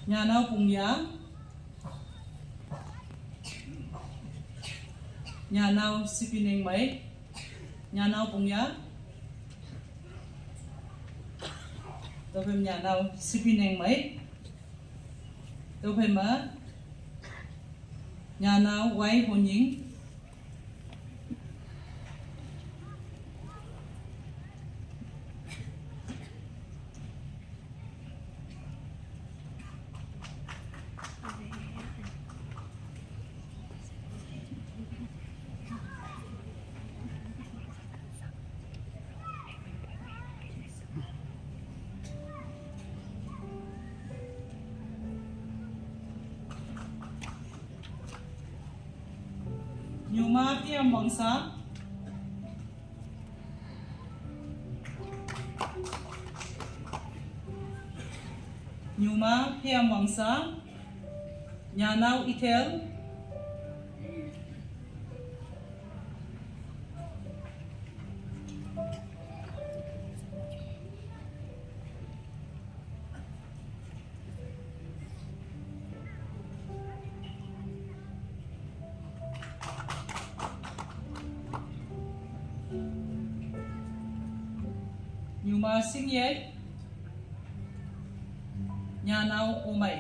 nhà nào cùng giá nhà nào sipining mấy nhà nào cùng giá tôi phải nhà nào sipining mấy tôi phải mở nhà nào quay hôn nhính Nyuma kia mangsa Nyuma kia mangsa nhà nào itel Nyuma sinh ye nhà nào ô mày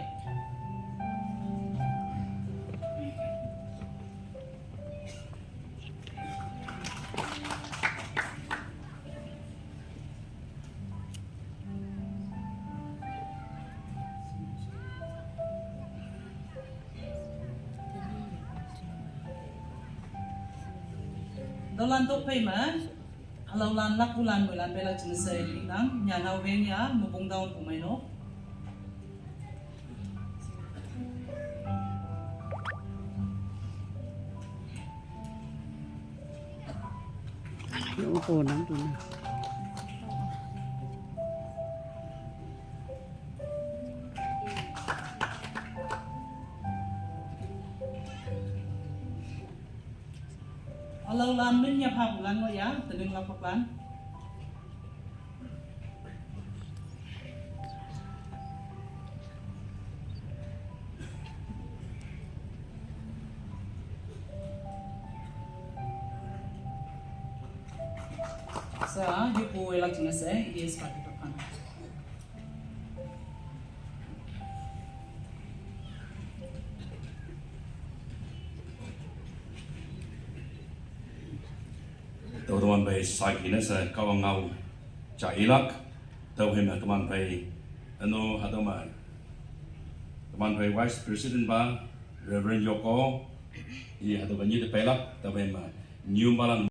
đâu lan tốt phải mà lâu lan lắc bulan bulan bela jenis saya bilang nhà nào về nhà một bông daun của mày nó Yung po nang doon. lâu lan mình nhập học lan ngồi giá từ đừng làm học lan sa yahpu elak jenis yes pakai papan teman-teman bayi saat ini saya kawan ngau cailak tahu hendak teman bayi anu hadaman teman bayi Vice President ba Reverend Sheko iya hadaman ni depelak tahu hendak new balan